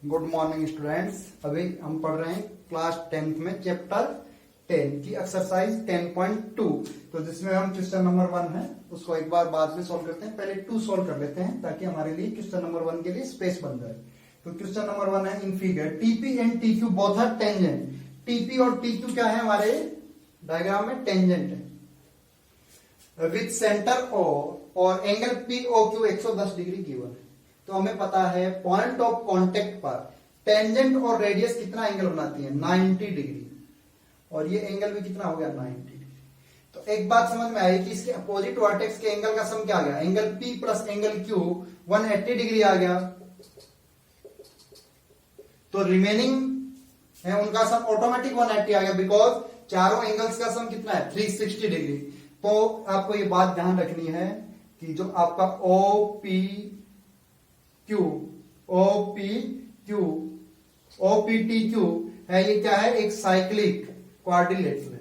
Good morning students. अभी हम पढ़ रहे हैं क्लास 10th में चैप्टर 10 की एक्सरसाइज 10.2। तो जिसमें हम क्वेश्चन नंबर 1 है उसको एक बार बाद में सॉल्व करते हैं, पहले 2 सॉल्व कर लेते हैं ताकि हमारे लिए क्वेश्चन नंबर 1 के लिए स्पेस बन जाए। तो क्वेश्चन नंबर 1 है in figure TP and TQ both are tangent. TP और टीक्यू क्या है हमारे डायग्राम में? टेंजेंट है विथ सेंटर ओ और एंगल पीओक्यू 110 डिग्री गिवन है। तो हमें पता है पॉइंट ऑफ कांटेक्ट पर टेंजेंट और रेडियस कितना एंगल बनाती है? 90 डिग्री। और ये एंगल भी कितना हो गया? 90 डिग्री। तो एक बात समझ में आई कि इसके अपोजिट वर्टेक्स के एंगल का सम क्या आ गया? Angle P plus angle Q 180 degree आ गया। तो रिमेनिंग है उनका सम ऑटोमेटिक 180 आ गया, बिकॉज चारों एंगल्स का सम कितना है? 360 डिग्री। तो आपको ये बात ध्यान रखनी है कि जो आपका OPTQ है, ये क्या है? एक साइक्लिक क्वाड्रिलेटरल है।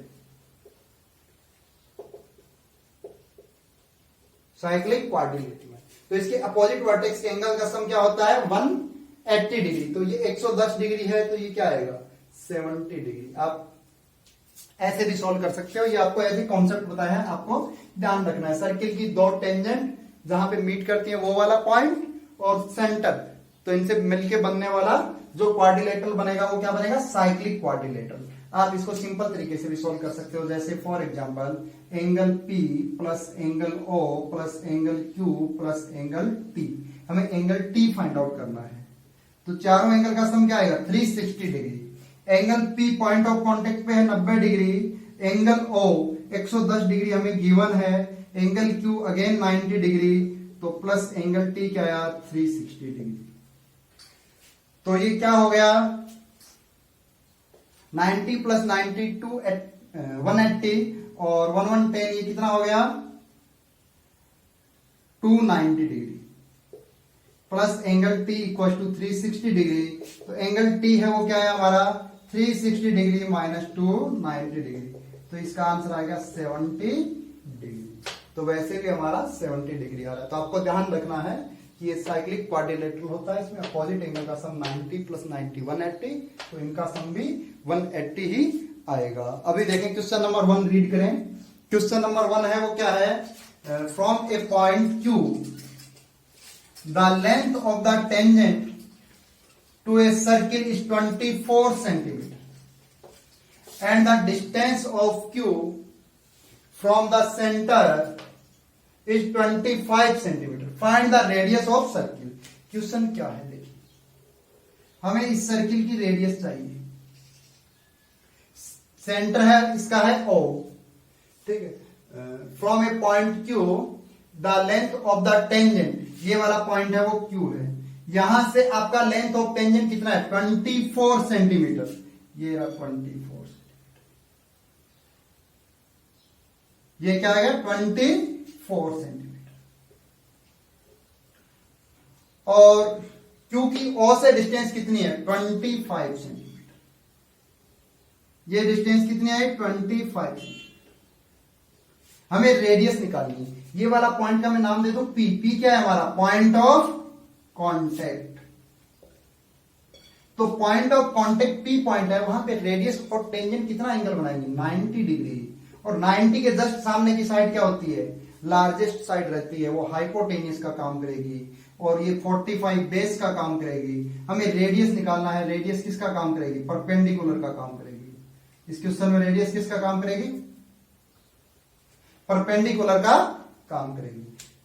साइक्लिक क्वाड्रिलेटरल है। तो इसके अपोजिट वर्टेक्स के एंगल का सम क्या होता है? 180 डिग्री। तो ये 110 डिग्री है, तो ये क्या आएगा? 70 डिग्री। आप ऐसे भी सॉल्व कर सकते हो। ये आपको ऐसे कॉन्सेप्ट बताया है, आपको ध्यान रखना है। सर्किल की दो टेंजेंट जहां पे मीट करती है वो वाला पॉइंट और सेंटर, तो इनसे मिलके बनने वाला जो क्वाड्रिलेटरल बनेगा वो क्या बनेगा? Cyclic quadrilateral. आप इसको सिंपल तरीके से भी सॉल्व कर सकते हो, जैसे for example angle P plus angle O plus angle Q plus angle T। हमें एंगल T फाइंड आउट करना है। तो चारों एंगल का सम क्या आएगा? 360 degree. Angle P point of contact पे है 90 डिग्री। एंगल O 110 डिग्री हमें गिवन है। Angle Q again 90 degree. तो प्लस एंगल T क्या आया? 360 डिग्री। तो ये क्या हो गया? 90 प्लस 92 180 और 1110, ये कितना हो गया? 290 degree plus angle T equal to 360 degree. तो एंगल T है वो क्या है हमारा? 360 डिग्री माइनस 290 डिग्री। तो इसका आंसर आएगा 70 डिग्री। तो वैसे भी हमारा 70 डिग्री आ रहा है। तो आपको ध्यान रखना है कि ये साइक्लिक क्वाड्रिलेटरल होता है। इसमें अपोजिट एंगल का सम 90 प्लस 90 180, तो इनका सम भी 180 ही आएगा। अभी देखें क्वेश्चन नंबर 1 रीड करें। क्वेश्चन नंबर 1 है वो क्या है? From a point Q the length of the tangent to a circle is 24 centimeter and the distance of Q from the center is 25 centimeter. Find the radius of circle. Question क्या है? देखिए, हमें इस circle की radius चाहिए। Centre है इसका है O, ठीक है। From a point Q the length of the tangent, ये वाला पॉइंट है वो Q है। यहां से आपका लेंथ ऑफ टेंजेंट कितना है? 24 सेंटीमीटर। ये रहा 24 सेंटीमीटर। ये क्या है? 24 सेंटीमीटर। और क्योंकि O से डिस्टेंस कितनी है? 25 सेंटीमीटर। ये डिस्टेंस कितनी है? 25 सेंटीमीटर। हमें रेडियस निकालनी है। ये वाला पॉइंट का मैं नाम दे दूं P। P क्या है हमारा? Point of contact. तो point of contact P point है, वहां पे रेडियस और टेंजेंट कितना एंगल बनाएंगे? 90 डिग्री। और 90 के जस्ट सामने की साइड क्या होती है? लार्जेस्ट साइड रहती है, वो हाइपोटेन्यूस का काम करेगी। और ये 45 बेस का काम करेगी। हमें रेडियस निकालना है। रेडियस किसका काम करेगी? परपेंडिकुलर का काम करेगी। इस क्वेश्चन में रेडियस किसका काम करेगी? परपेंडिकुलर का काम करेगी।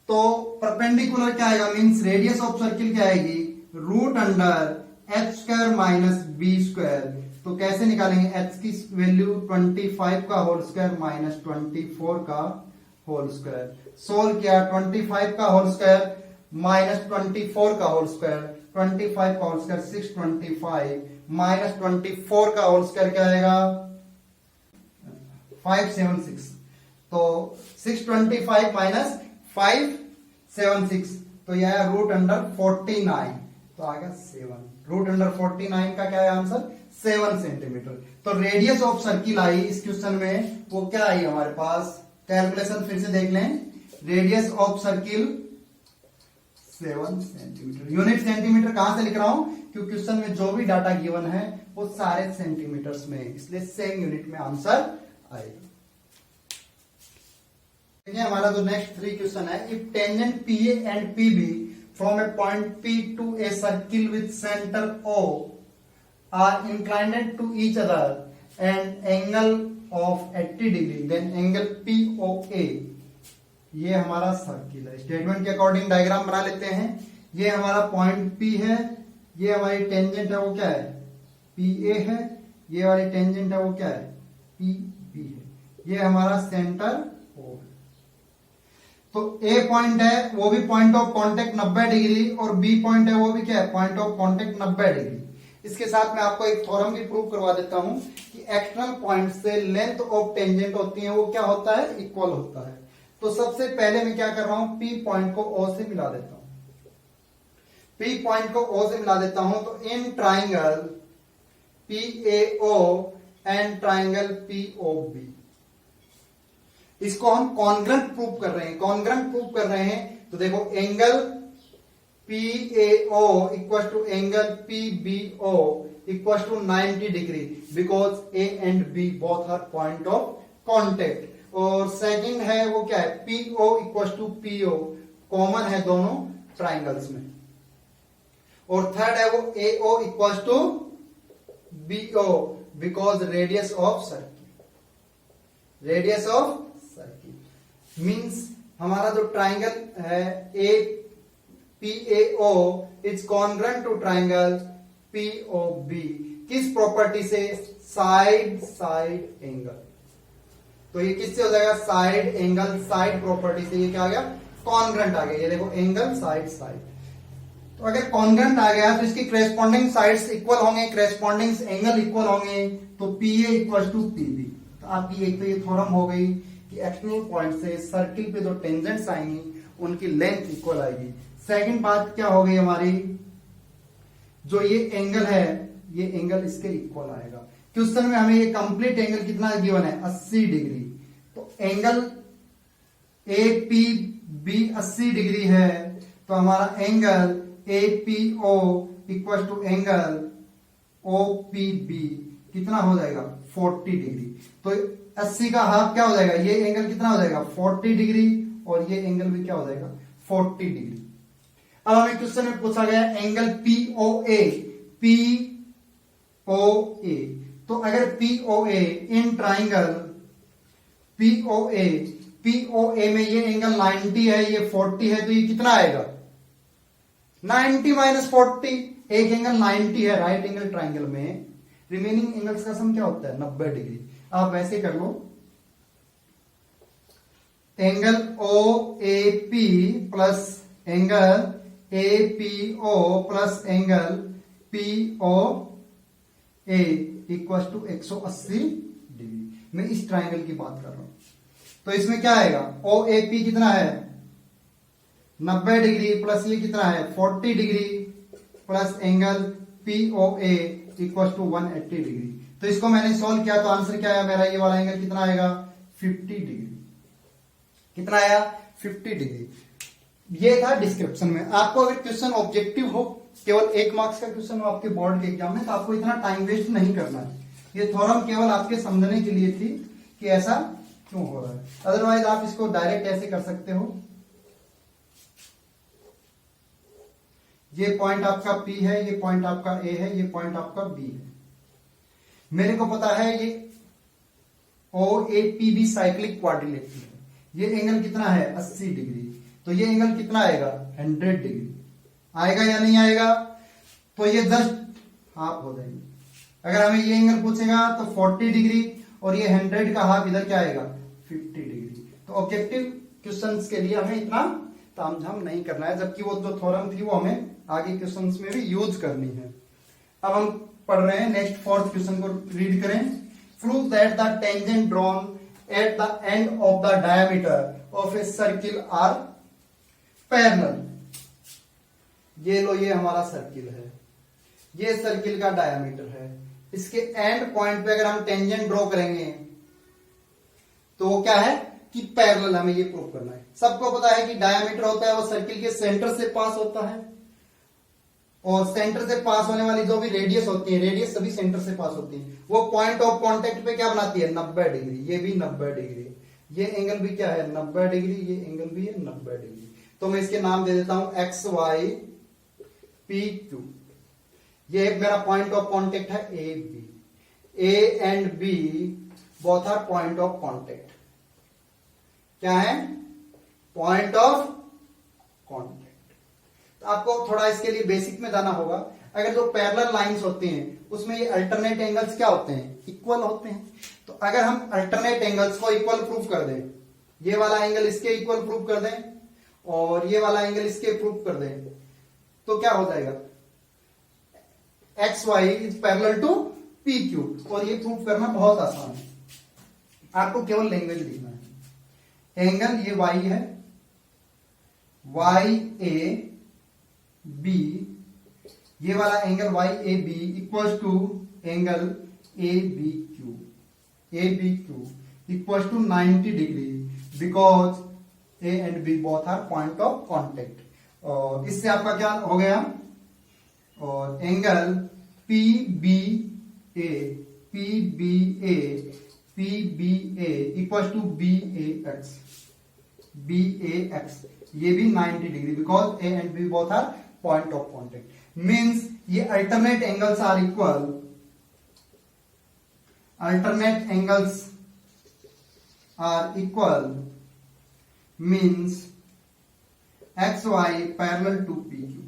तो परपेंडिकुलर क्या आएगा? मींस रेडियस ऑफ सर्किल क्या आएगी? Root under h square minus b square. तो कैसे निकालेंगे? h की वैल्यू 25 का होल स्क्वायर माइनस 24 का होल स्क्वायर। सोल्व किया, 25 का होल स्क्वायर माइनस 24 का होल स्क्वायर। 25 का होल स्क्वायर 625 माइनस 24 का होल स्क्वायर क्या आएगा? 576। तो 625 माइनस 576, तो यह है रूट अंडर 49। तो आ गया 7। रूट अंडर 49 का क्या है आंसर? 7 सेंटीमीटर। तो रेडियस ऑफ सर्किल आई इस क्वेश्चन में, वो क्या आई हमारे पास? कैलकुलेशन फिर से देख लें। Radius of circle 7 centimetre. Unit centimetre कहां से लिख रहा हूं, क्योंकि क्वेश्चन में जो भी डाटा गिवन है वो सारे सेंटीमीटर्स में है, इसलिए सेम यूनिट में आंसर आएगा। हमारा जो नेक्स्ट 3 क्वेश्चन है, if tangent PA and PB from a point P to a circle with center O are inclined to each other and angle of 80 degree, then angle POA, ये हमारा circle है। Statement के according diagram बना लेते हैं। ये हमारा point P है, ये हमारी टेंजेंट है वो क्या है PA है, ये वाली टेंजेंट है वो क्या है PB है, ये हमारा सेंटर O है। तो A पॉइंट है वो भी पॉइंट ऑफ कांटेक्ट 90 डिग्री और B पॉइंट है वो भी क्या है पॉइंट ऑफ कांटेक्ट 90 डिग्री। इसके साथ मैं आपको एक थ्योरम भी प्रूव करवा देता हूं कि एक्सटर्नल पॉइंट से लेंथ ऑफ टेंजेंट होती है वो क्या होता है इक्वल होता है। तो सबसे पहले मैं क्या कर रहा हूं, P पॉइंट को O से मिला देता हूं, P पॉइंट को O से मिला देता हूं। तो in triangle PAO and triangle POB, इसको हम कॉन्ग्रेंट प्रूव कर रहे हैं। कॉन्ग्रेंट प्रूव कर रहे हैं तो देखो angle PAO equal to angle PBO equal to 90 degree, because A and B both are point of contact. और सेकंड है वो क्या है PO equal to PO, common है दोनों ट्राइंगल्स में। और थर्ड है वो AO equal to BO, because radius of circle, radius of circle means हमारा जो ट्राइंगल है PAO is congruent to triangle POB, किस प्रॉपर्टी से, साइड साइड एंगल। तो ये किससे हो जाएगा साइड एंगल साइड प्रॉपर्टी से, ये क्या आ गया कॉन्ग्रेंट आ गया। ये देखो एंगल साइड साइड, तो अगर कॉन्ग्रेंट आ गया तो इसकी करेस्पॉन्डिंग साइड्स इक्वल होंगे, करेस्पॉन्डिंग एंगल इक्वल होंगे, तो PA इक्वल टू PB। तो आपकी एक तो ये थ्योरम हो गई कि एक्सटर्नल पॉइंट से सर्किल पे जो टेंजेंट्स आएंगी उनकी लेंथ इक्वल आएगी। सेकंड बात क्या हो गई हमारी, जो ये एंगल है ये एंगल इसके इक्वल आएगा। क्वेश्चन में हमें ये कंप्लीट एंगल कितना गिवन है 80 डिग्री, तो एंगल APB 80 डिग्री है, तो हमारा angle APO equal to angle OPB कितना हो जाएगा 40 डिग्री। तो 80 का हाफ क्या हो जाएगा, ये एंगल कितना हो जाएगा 40 डिग्री और ये एंगल भी क्या हो जाएगा 40 डिग्री। अब हमें क्वेश्चन में पूछा गया एंगल POA, POA, तो अगर POA इन ट्राइंगल POA में ये एंगल 90 है ये 40 है, तो ये कितना आएगा 90 माइनस 40। एक एंगल 90 है राइट एंगल ट्राइंगल में, रिमेनिंग एंगल्स का सम क्या होता है 90 डिग्री। आप वैसे कर लो, angle OAP plus angle APO plus angle POA equal to 180 degree. मैं इस ट्राइंगल की बात कर रहा हूं, तो इसमें क्या आएगा OAP कितना है 90 डिग्री प्लस ये कितना है 40 degree plus angle POA equal to 180 degree. तो इसको मैंने सॉल्व किया तो आंसर क्या आया मेरा, ये वाला एंगल कितना आएगा 50 डिग्री। कितना आया 50 डिग्री। ये था डिस्क्रिप्शन में। आपको अगर क्वेश्चन ऑब्जेक्टिव हो, केवल 1 मार्क्स का क्वेश्चन हो आपके बोर्ड के एग्जाम में, तो आपको इतना टाइम वेस्ट नहीं करना है। ये थ्योरम केवल आपके समझने के लिए थी कि ऐसा क्यों हो रहा है, अदरवाइज आप इसको डायरेक्ट ऐसे कर सकते हो। ये पॉइंट आपका P है, ये पॉइंट आपका A है, ये पॉइंट आपका B है। मेरे को पता है ये OAPB साइक्लिक क्वाड्रिलेटरल है। ये एंगल कितना है 80 डिग्री, तो ये एंगल कितना आएगा 100 डिग्री। आएगा या नहीं आएगा, तो ये जस्ट हाफ हो जाएगी। अगर हमें ये एंगल पूछेगा तो 40 डिग्री और ये 100 का हाफ इधर क्या आएगा 50 डिग्री। तो ऑब्जेक्टिव क्वेश्चंस के लिए हमें इतना तामझाम नहीं करना है, जबकि वो जो थ्योरम थी वो हमें आगे क्वेश्चंस में भी यूज करनी है। अब हम पढ़ रहे हैं नेक्स्ट 4th क्वेश्चन को रीड करें। Prove that the tangent drawn at the end of the diameter of a circle are parallel. ये लो, ये हमारा सर्किल है, ये सर्किल का डायमीटर है। इसके एंड पॉइंट पे अगर हम टेंजेंट ड्रॉ करेंगे तो वो क्या है कि पैरेलल, हमें ये प्रूव करना है। सबको पता है कि डायमीटर होता है वो सर्किल के सेंटर से पास होता है, और सेंटर से पास होने वाली जो भी रेडियस होती है, रेडियस सभी सेंटर से पास होती है, वो पॉइंट ऑफ कांटेक्ट पे क्या बनाती है, 90 डिग्री। ये भी 90 डिग्री, ये एंगल भी क्या है, 90 डिग्री, ये एंगल भी है 90 डिग्री। तो मैं इसके नाम दे देता हूं एक्स वाई पी क्यू। ये मेरा पॉइंट ऑफ कांटेक्ट है A B. A and B both are point of contact. क्या है, पॉइंट ऑफ कांटेक्ट। तो आपको थोड़ा इसके लिए बेसिक में जाना होगा। अगर जो पैरेलल लाइंस होती हैं उसमें ये अल्टरनेट एंगल्स क्या होते हैं, इक्वल होते हैं। तो अगर हम अल्टरनेट एंगल्स को इक्वल प्रूफ कर दें, ये वाला एंगल इसके इक्वल प्रूफ कर दें और ये वाला एंगल इसके प्रूफ कर दें, तो क्या हो जाएगा, X Y is parallel to P Q. और ये प्रूफ करना बहुत आसान है, आपको केवल लैंग्वेज लिखना है। एंगल ये वाई है, वाई ए बी, ये वाला angle Y A B equal to angle A B Q. A B Q equal to 90 degree because A and B both are point of contact. और इससे आपका क्या हो गया, और angle P B A, P B A, P B A equal to B A X, B A X, ये भी 90 degree because A and B both are point of contact. Means ये alternate angles are equal, alternate angles are equal means X Y parallel to P Q,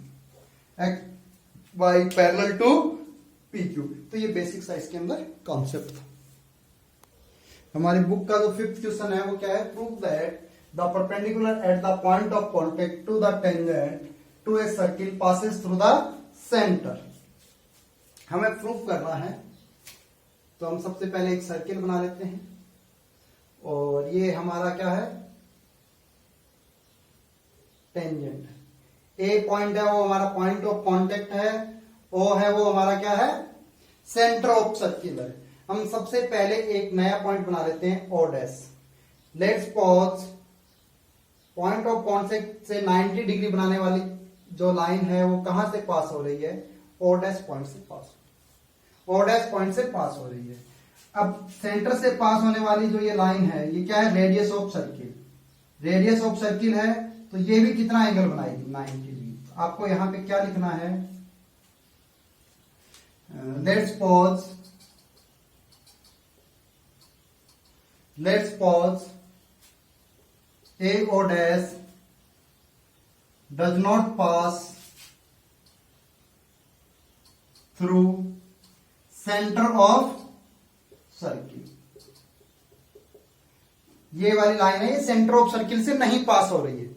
X Y parallel to P Q. तो ये basic सा इसके अंदर concept था। हमारी book का जो 5th क्वेश्चन है वो क्या है, prove that the perpendicular at the point of contact to the tangent to a circle passes through the centre. हमें प्रूफ करना है, तो हम सबसे पहले एक सर्किल बना लेते हैं। और ये हमारा क्या है, टेंजेंट। ए पॉइंट है वो हमारा पॉइंट ऑफ कांटेक्ट है, ओ है वो हमारा क्या है, सेंटर ऑफ सर्किल है। हम सबसे पहले एक नया पॉइंट बना लेते हैं O dash. Let's suppose point of contact से 90 डिग्री बनाने वाली जो लाइन है वो कहां से पास हो रही है, ओ डैश पॉइंट से पास, ओ डैश पॉइंट से पास हो रही है। अब सेंटर से पास होने वाली जो ये लाइन है ये क्या है, radius of circle. Radius of circle है तो ये भी कितना एंगल बनाएगी, 90 डिग्री। तो आपको यहां पे क्या लिखना है, let's suppose A O dash does not pass through center of circle। ये वाली लाइन है, ये सेंटर ऑफ सर्किल से नहीं पास हो रही है,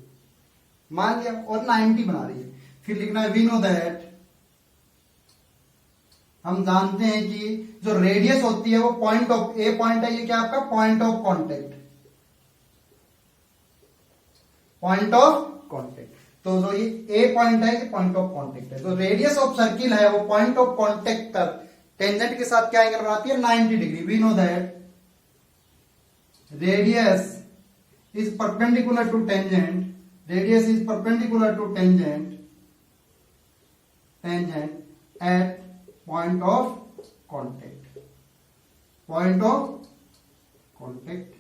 मान लिया, और 90 बना रही है। फिर लिखना है वी नो दैट, हम जानते हैं कि जो रेडियस होती है वो पॉइंट ऑफ, ए पॉइंट है ये क्या आपका point of contact, point of contact. तो जो ये ए पॉइंट है ये पॉइंट ऑफ कांटेक्ट है। तो रेडियस ऑफ सर्किल है वो पॉइंट ऑफ कांटेक्ट पर टेंजेंट के साथ क्या एंगल बनाती है, 90 degree. We know that radius is perpendicular to tangent, radius is perpendicular to tangent, tangent at point of contact, point of contact.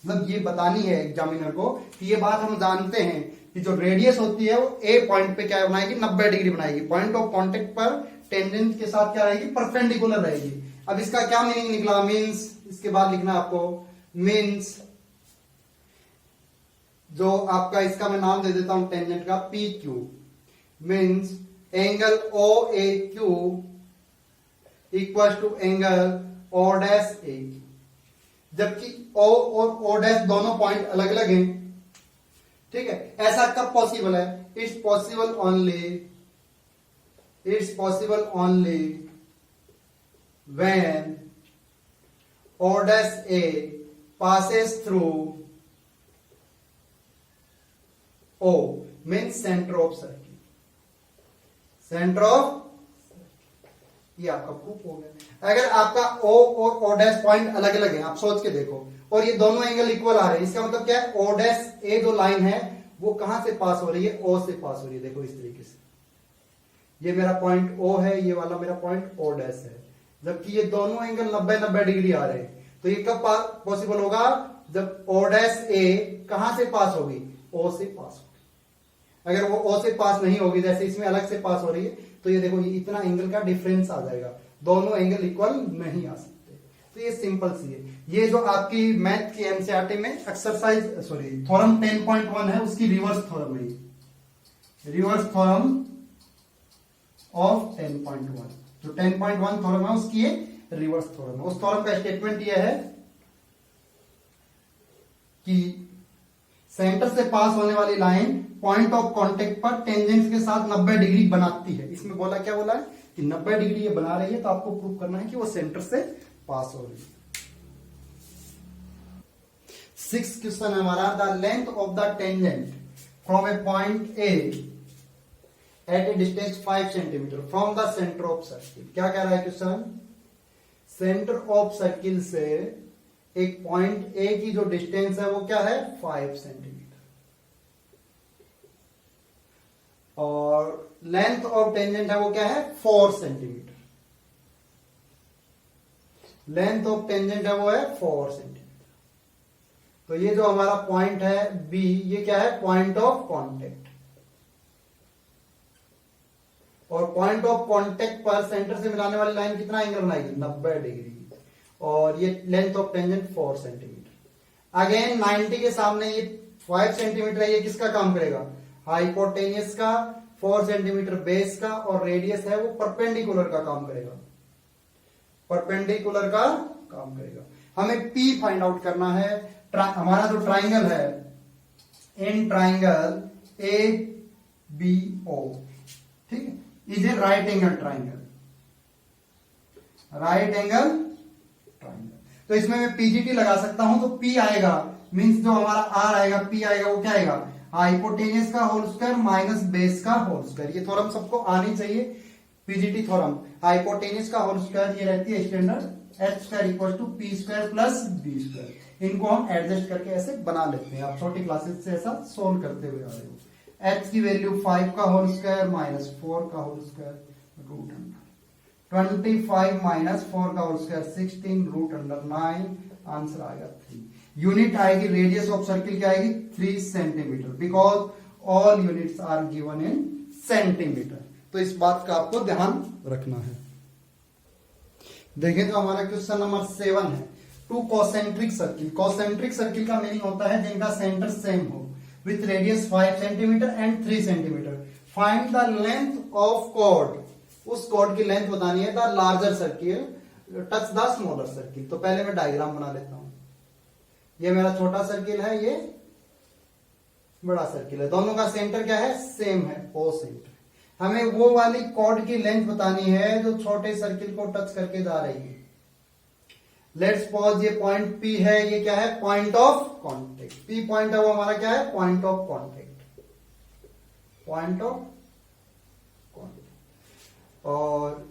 मतलब ये बतानी है एग्जामिनर को कि ये बात हम जानते हैं कि जो रेडियस होती है वो ए पॉइंट पे क्या बनाएगी, 90 डिग्री बनाएगी। पॉइंट ऑफ कांटेक्ट पर टेंजेंट के साथ क्या रहेगी, परपेंडिकुलर रहेगी। अब इसका क्या मीनिंग निकला, मींस इसके बाद लिखना आपको, मींस जो आपका इसका मैं नाम दे देता हूं टेंजेंट का P Q, means angle O A Q equal to angle O dash A Q. जबकि ओ और ओ डैश दोनों पॉइंट अलग अलग हैं, ठीक है। ऐसा कब पॉसिबल है, it's possible only when O dash A passes through O, means center of circle, center of circle। ये आपका प्रूफ हो गया। अगर आपका O और O डैश पॉइंट अलग अलग है, आप सोच के देखो, और ये दोनों एंगल इक्वल आ रहे हैं, इसका मतलब क्या है, O डैश A जो लाइन है वो कहां से पास हो रही है, O से पास हो रही है। देखो इस तरीके से, ये मेरा पॉइंट O है, ये वाला मेरा पॉइंट O डैश है, जबकि ये दोनों एंगल 90-90 डिग्री आ रहे हैं। तो ये कब पॉसिबल होगा, जब O डैश A कहां से पास होगी, O से पास होगी। अगर वो O से पास नहीं होगी, जैसे इसमें अलग से पास हो रही है, तो ये देखो ये इतना एंगल का डिफरेंस आ जाएगा, दोनों एंगल इक्वल नहीं आ सकते। तो ये सिंपल सी है। ये जो आपकी मैथ की एनसीईआरटी में एक्सरसाइज थ्योरम 10.1 है, उसकी रिवर्स थ्योरम है, रिवर्स थ्योरम ऑफ 10.1। जो 10.1 थ्योरम है उसकी ये रिवर्स थ्योरम है। उस थ्योरम का स्टेटमेंट ये है कि सेंटर से पास होने वाली लाइन पॉइंट ऑफ कांटेक्ट पर टेंजेंट के साथ 90 डिग्री बनाती है। इसमें बोला क्या बोला है कि 90 डिग्री ये बना रही है, तो आपको प्रूव करना है कि वो सेंटर से पास हो रही है। 6th क्वेश्चन है हमारा, the length of the tangent from a point A at a distance 5 centimetre from the centre of circle. क्या कह रहा है क्वेश्चन, सेंटर ऑफ सर्किल से एक पॉइंट ए की जो डिस्टेंस है वो क्या है, 5 सेंटीमीटर, और लेंथ ऑफ टेंजेंट है वो क्या है, 4 सेंटीमीटर। लेंथ ऑफ टेंजेंट है वो है 4 सेंटीमीटर। तो ये जो हमारा पॉइंट है बी, ये क्या है, पॉइंट ऑफ कांटेक्ट, और पॉइंट ऑफ कांटेक्ट पर सेंटर से मिलाने वाली लाइन कितना एंगल बनाएगी, 90 डिग्री, और ये length of tangent 4 centimetre. Again 90 के सामने ये 5 सेंटीमीटर है, ये किसका काम करेगा, हाइपोटेनियस का, 4 सेंटीमीटर बेस का, और रेडियस है वो परपेंडिकुलर का काम करेगा, परपेंडिकुलर का काम करेगा। हमें P फाइंड आउट करना है। हमारा जो ट्राइंगल है, इन ट्राइंगल ABO, ठीक है, is a right angle triangle, right angle triangle. तो इसमें मैं PGT लगा सकता हूं, तो P आएगा, मींस जो हमारा R आएगा, P आएगा, वो क्या आएगा, हाइपोटेनियस का होल स्क्वायर माइनस बेस का होल स्क्वायर। ये थ्योरम सबको आनी चाहिए, पीजीटी थ्योरम। हाइपोटेनियस का होल स्क्वायर ये रहती है standard, H square equal to P square plus B square. इनको हम एडजस्ट करके ऐसे बना लेते हैं, आप छोटी क्लासेस से ऐसा सोल्व करते हुए आ रहे हो। एच की वैल्यू 5 का होल स्क्वायर माइनस 4 का whole square root under 25 minus 4 का whole square 16 root under 9, answer आएगा 3। यूनिट आएगी, रेडियस ऑफ सर्किल क्या आएगी, 3 centimetre, because all units are given in centimetre. तो इस बात का आपको ध्यान रखना है। देखें तो हमारा क्वेश्चन नंबर 7 है, two concentric circle. Concentric circle का मीनिंग होता है जिनका सेंटर सेम हो, with radius 5 centimetre and 3 centimetre. Find the length of chord, उस कॉर्ड की लेंथ बतानी है, the larger circle touch the smaller circle. तो पहले मैं डायग्राम बना लेता हूं। ये मेरा छोटा सर्किल है, ये बड़ा सर्किल है, दोनों का सेंटर क्या है, सेम है, ओ सेंटर। हमें वो वाली कॉर्ड की लेंथ बतानी है जो छोटे सर्किल को टच करके जा रही है। लेट्स सपोज ये पॉइंट P है, ये क्या है, point of contact. P point है वो हमारा क्या है, point of contact, point of contact. और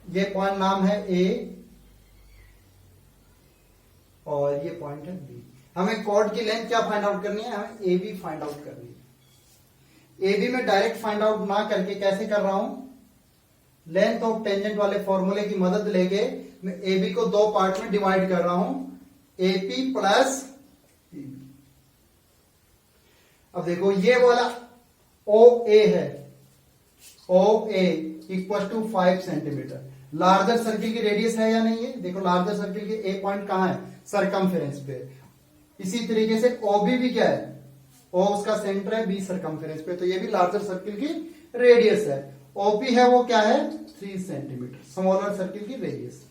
ये पॉइंट नाम है A, और ये पॉइंट है B। हमें कॉर्ड की लेंथ क्या फाइंड आउट करनी है, हमें AB फाइंड आउट करनी है। AB में डायरेक्ट फाइंड आउट ना करके कैसे कर रहा हूं, लेंथ ऑफ टेंजेंट वाले फॉर्मूले की मदद लेके मैं AB को 2 पार्ट में डिवाइड कर रहा हूं, AP प्लस PB। अब देखो ये वाला OA है, OA equal to 5 centimetre. Larger circle की रेडियस है या नहीं है, देखो लार्जर सर्किल के A पॉइंट कहां है, सरकमफेरेंस पे। इसी तरीके से OB भी क्या है, O उसका सेंटर है, B सरकमफेरेंस पे, तो ये भी लार्जर सर्किल की रेडियस है। OP है वो क्या है, 3 सेंटीमीटर, स्मॉलर सर्किल की रेडियस।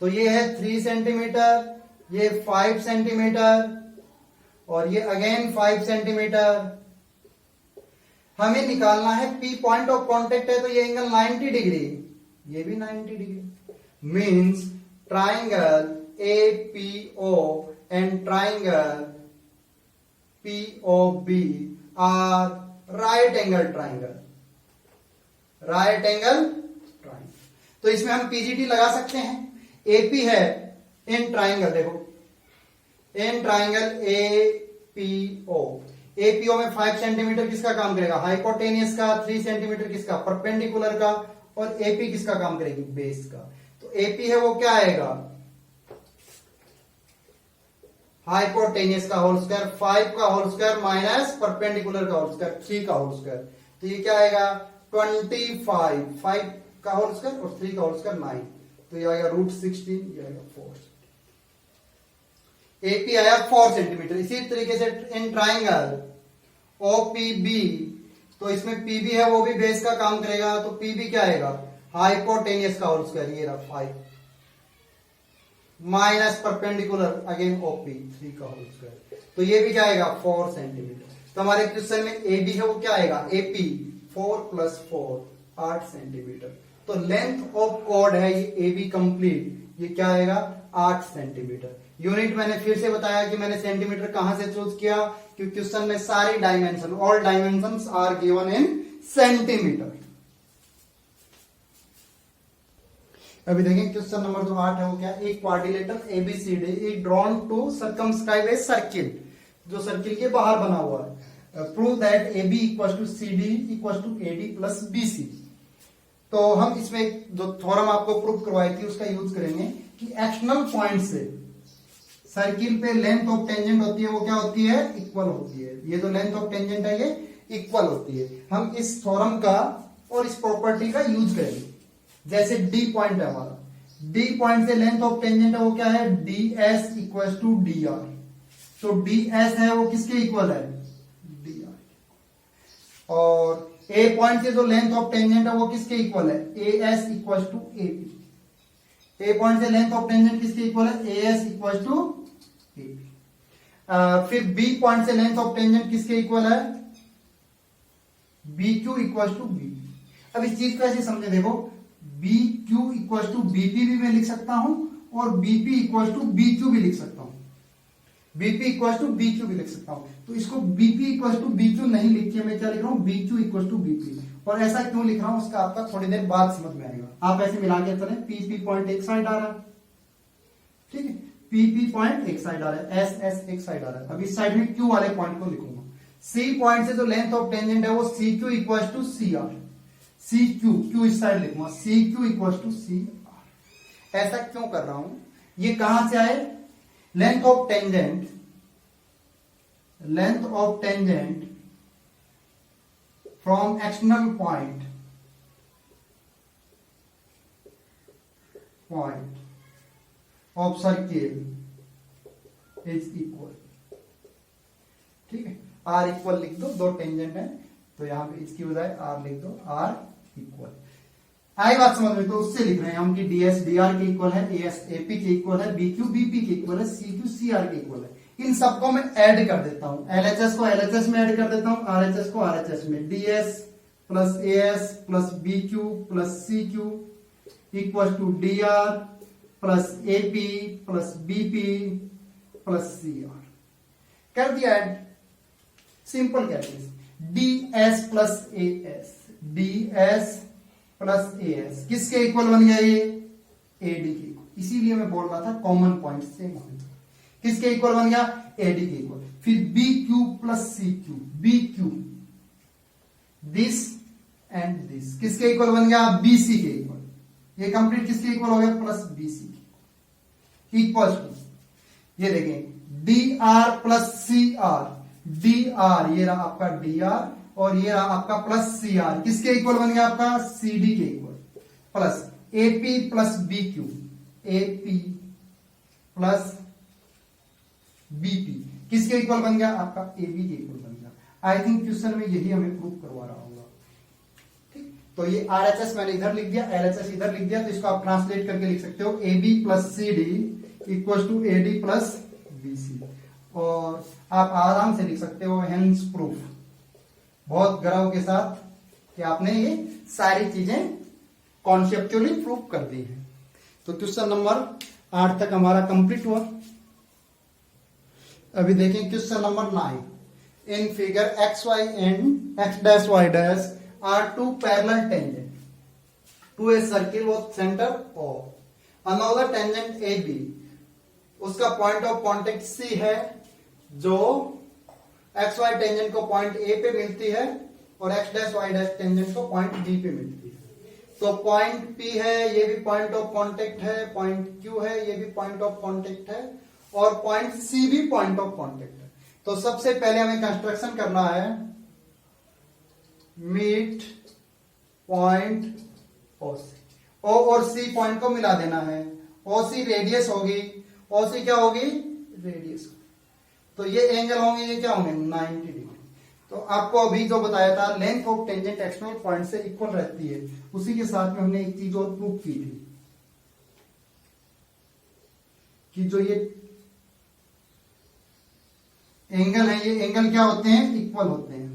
तो ये है 3 सेंटीमीटर, ये 5 सेंटीमीटर, और ये अगेन 5 सेंटीमीटर। हमें निकालना है P पॉइंट ऑफ कांटेक्ट है, तो ये एंगल 90 डिग्री, ये भी 90 degree. Means triangle APO and triangle POB are right angle triangle, right angle triangle. तो इसमें हम पीजीटी लगा सकते हैं। एपी है इन ट्राइंगल, देखो इन ट्राइंगल एपीओ, एपीओ में 5 सेंटीमीटर किसका काम करेगा, हाइपोटेनियस का, 3 सेंटीमीटर किसका, परपेंडिकुलर का, और एपी किसका काम करेगी, बेस का। तो एपी है वो क्या आएगा, हाइपोटेनियस का होल स्क्वायर, 5 का होल स्क्वायर माइनस परपेंडिकुलर का होल स्क्वायर, 3 का होल स्क्वायर। तो ये क्या आएगा 25, 5 का होल स्क्वायर और 3 का होल स्क्वायर 9, तो ये आएगा √16, ये आएगा 4। एपी आया 4 सेंटीमीटर। इसी तरीके से इन ट्राइंगल ओपीबी, तो इसमें पीबी है वो भी बेस का काम करेगा, तो पीबी क्या आएगा, हाइपोटेनियस का होल स्क्वायर, ये रहा 5 माइनस परपेंडिकुलर अगेन ओपी 3 का होल स्क्वायर, तो ये भी क्या आएगा 4 सेंटीमीटर। तो हमारे क्वेश्चन में ए बी है वो क्या आएगा, एपी 4 + 4 8 सेंटीमीटर। तो लेंथ ऑफ कॉर्ड है ये ए बी कंप्लीट, ये क्या आएगा 8 सेंटीमीटर। यूनिट मैंने फिर से बताया कि मैंने सेंटीमीटर कहां से चूज किया, क्योंकि क्वेश्चन में सारी dimension, all dimensions are given in centimetre. अभी देखें क्वेश्चन नंबर जो 8 है वो क्या, एक quadrilateral ABCD is drawn to circumscribe a circle, जो सर्किल के बाहर बना हुआ है। Prove that A B equal to C D equal to A D plus B C. तो हम इसमें जो थ्योरम आपको प्रूव करवाई थी उसका यूज करेंगे कि एक्सटर्नल पॉइंट से सर्किल पे लेंथ ऑफ टेंजेंट होती है वो क्या होती है, इक्वल होती है। ये जो लेंथ ऑफ टेंजेंट है ये इक्वल होती है। हम इस थ्योरम का और इस प्रॉपर्टी का यूज करेंगे। जैसे डी पॉइंट है हमारा, डी पॉइंट से लेंथ ऑफ टेंजेंट है वो क्या है, D S equal to D R. तो डी एस है वो किसके इक्वल है, डी आर। और ए पॉइंट से जो लेंथ ऑफ टेंजेंट है वो किसके इक्वल है, A S equal to A P. A point से लेंथ ऑफ टेंजेंट किसके इक्वल है, A S equal to A P. फिर बी पॉइंट से लेंथ ऑफ टेंजेंट किसके इक्वल है, B Q equal to B. अब इस चीज को ऐसे समझे, देखो B Q equal to BP भी मैं लिख सकता हूं और BP equal to B Q भी लिख सकता हूं, BP equal to B Q भी लिख सकता हूं। तो इसको BP equal to B Q नहीं लिख के मैं क्या लिख रहा हूं, B Q equal to BP. और ऐसा क्यों लिख रहा हूं उसका आपका थोड़ी देर बाद समझ में आएगा। आप ऐसे मिला के चले, पीपी पॉइंट एक साइड आ रहा है, ठीक है, पीपी पॉइंट एक साइड आ रहा है, एस एस एक साइड आ रहा है। अब इस साइड में क्यू वाले पॉइंट को लिखूंगा। सी पॉइंट से जो लेंथ ऑफ टेंजेंट है वो C Q equal to C R, C Q, Q इस साइड लिखूंगा, C Q equal to C R. ऐसा क्यों कर रहा हूं, ये कहां से आए, length of tangent, length of tangent from external point, point of circle is equal, ठीक है। आर इक्वल लिख दो, दो टेंजेंट है तो यहां पे इसकी बजाय आर लिख दो, आर इक्वल। आई बात समझ में, तो उससे लिख रहे हैं हम कि डीएस डी आर के इक्वल है, एएस एपी के इक्वल है, बीक्यू बीपी के इक्वल है, सीक्यू सी आर के इक्वल है। इन सबको मैं ऐड कर देता हूं, एलएचएस को एलएचएस में ऐड कर देता हूं, आरएचएस को आरएचएस में, DS plus AS plus BQ plus CQ equal to D R plus AP plus BP plus C R. कर दिया add, simple calculation. DS plus AS, DS plus AS किसके equal बन गया, ये एडी के equal. इसीलिए मैं बोल रहा था कॉमन पॉइंट से किसके इक्वल बन गया, एडी के इक्वल। फिर B Q plus C Q, B Q this and this किसके इक्वल बन गया, बीसी के इक्वल। ये कंप्लीट किसके इक्वल हो गया, प्लस बीसी के इक्वल टू, ये देखें D R plus C R, D R ये रहा आपका डी आर और ये रहा आपका प्लस सी आर, किसके इक्वल बन गया आपका, सी डी के equal, plus AP plus B Q, AP plus BP किसके इक्वल बन गया, आपका एबी के इक्वल बन गया। आई थिंक क्वेश्चन में यही हमें प्रूव करवा रहा होगा, ठीक। तो ये आरएचएस मैंने इधर लिख दिया, एलएचएस इधर लिख दिया, तो इसको आप ट्रांसलेट करके लिख सकते हो, AB plus C D equal to AD plus BC. और आप आराम से लिख सकते हो हेंस प्रूफ, बहुत गर्व के साथ कि आपने ये सारी चीजें कॉन्सेप्चुअली प्रूव कर दी है। तो क्वेश्चन नंबर 8 तक हमारा कंप्लीट हुआ। अभी देखें question number 9। In figure X Y and X dash Y dash are two parallel tangent, to a circle with centre O। Another tangent A B, उसका पॉइंट ऑफ कांटेक्ट सी है, जो X Y tangent को point A पे मिलती है और X dash Y dash tangent को point B पे मिलती है। तो पॉइंट पी है, ये भी पॉइंट ऑफ कांटेक्ट है, पॉइंट क्यू है, ये भी पॉइंट ऑफ कांटेक्ट है, और पॉइंट सी भी पॉइंट ऑफ कांटेक्ट है। तो सबसे पहले हमें कंस्ट्रक्शन करना है मीट पॉइंट ओ सी। ओ और सी पॉइंट को मिला देना है। ओ सी रेडियस होगी, ओ सी क्या होगी, रेडियस। तो ये एंगल होंगे, ये क्या होंगे, 90 डिग्री। तो आपको अभी जो बताया था length of tangent external point से इक्वल रहती है, उसी के साथ में हमने एक चीज और प्रूव की थी कि जो ये एंगल है, ये एंगल क्या होते हैं, इक्वल होते हैं।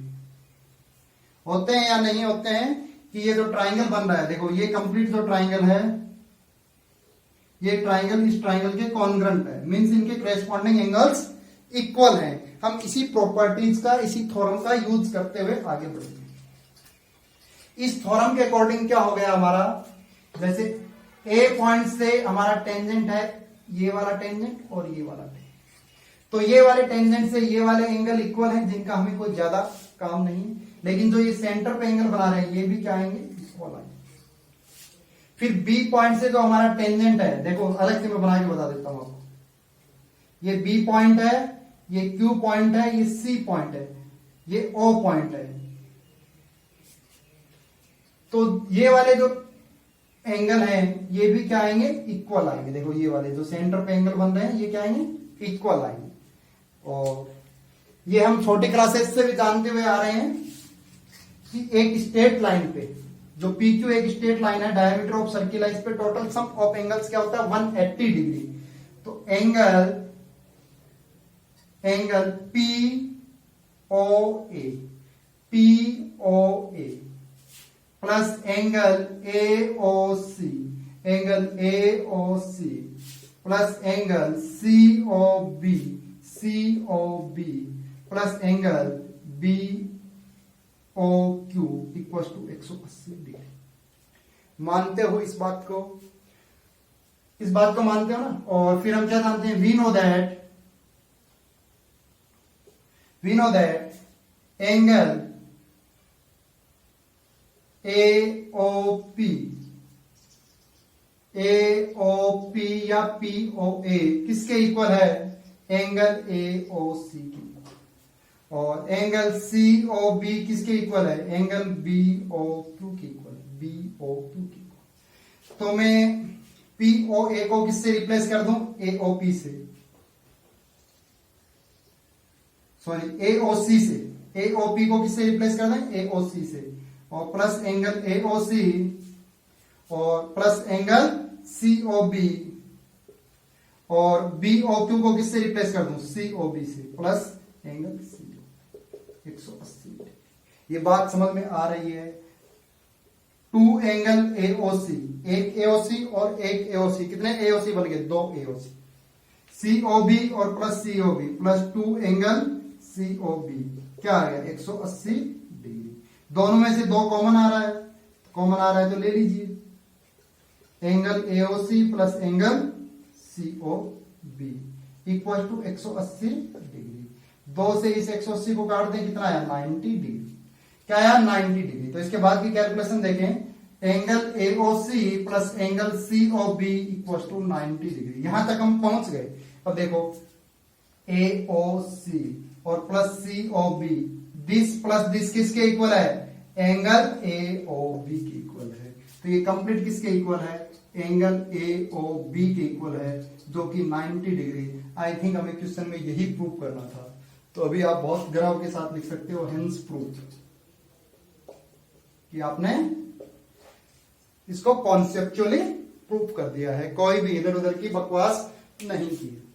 होते हैं या नहीं होते हैं कि ये जो ट्राइंगल बन रहा है, देखो ये कंप्लीट जो ट्राइंगल है, ये ट्राइंगल इस ट्राइंगल के कॉन्ग्रंट है, मींस इनके करेस्पॉन्डिंग एंगल्स इक्वल हैं। हम इसी प्रॉपर्टीज का, इसी थ्योरम का यूज करते हुए आगे बढ़ेंगे। इस थ्योरम के अकॉर्डिंग क्या हो गया हमारा, जैसे ए पॉइंट से हमारा टेंजेंट है ये वाला टेंजेंट और ये वाला टेंजेंट, तो ये वाले टेंजेंट से ये वाले एंगल इक्वल हैं, जिनका हमें कोई ज्यादा काम नहीं। लेकिन जो ये सेंटर पे एंगल बना रहे हैं, ये भी क्या आएंगे, इक्वल आएंगे। फिर बी पॉइंट से जो हमारा टेंजेंट है, देखो अलग से मैं बना के बता देता हूं आपको, ये बी पॉइंट है, ये क्यू पॉइंट है, ये सी पॉइंट है, ये ओ पॉइंट है। तो ये वाले जो एंगल हैं, ये भी क्या आएंगे, इक्वल आएंगे। देखो ये वाले जो सेंटर पे एंगल बन रहे हैं, ये क्या आएंगे, इक्वल आएंगे। और ये हम छोटी क्लासेस से भी जानते हुए आ रहे हैं कि एक स्ट्रेट लाइन पे जो पी क्यू एक स्ट्रेट लाइन है, डायमीटर ऑफ सर्किल है, इस पे टोटल सम ऑफ एंगल्स क्या होता है, 180 डिग्री। तो angle P O A plus angle A O C plus angle C O B plus angle B O Q equal to 180 degree. मानते हो इस बात को, मानते हो ना। और फिर हम क्या जानते हैं, we know that angle A O P या पी ओ ए किसके इक्वल है, एंगल ए ओ सी की। और एंगल सी ओ बी किसके इक्वल है, एंगल बी ओ क्यू के इक्वल है, तो मैं पी ओ ए को किससे रिप्लेस कर दूं, ए ओ पी से, सॉरी ए ओ सी से। ए ओ पी को किससे रिप्लेस कर दें, ए ओ सी से। और plus angle A O C और plus angle C O B, और बी ओ क्यू को किससे रिप्लेस कर दूं, सी ओ बी से, प्लस एंगल सी 180। ये बात समझ में आ रही है। टू एंगल ए ओ सी, एक ए ओ सी और एक ए ओ सी, कितने ए ओ सी बन गए, दो A O C. C O B और plus C O B plus two angle C O B, क्या आ गया, 180 डिग्री। दोनों में से दो कॉमन आ रहा है, तो ले लीजिए। Angle A O C plus angle C O B equal to 180 degree. दो से इस 180 को काट दें, कितना आया, 90 डिग्री। क्या आया, 90 डिग्री। तो इसके बाद की कैलकुलेशन देखें, angle A O C plus angle C O B equal to 90 degree. यहां तक हम पहुंच गए। अब देखो ए ओ सी और plus C O B, this plus this किसके इक्वल है, एंगल ए ओ बी के इक्वल है। तो ये कंप्लीट किसके इक्वल है, एंगल ए ओ बी के इक्वल है, जो कि 90 डिग्री। आई थिंक हमें क्वेश्चन में यही प्रूव करना था। तो अभी आप बहुत ग्राफ के साथ लिख सकते हो, हेंस प्रूफ, कि आपने इसको कॉन्सेप्चुअली प्रूफ कर दिया है, कोई भी इधर उधर की बकवास नहीं की।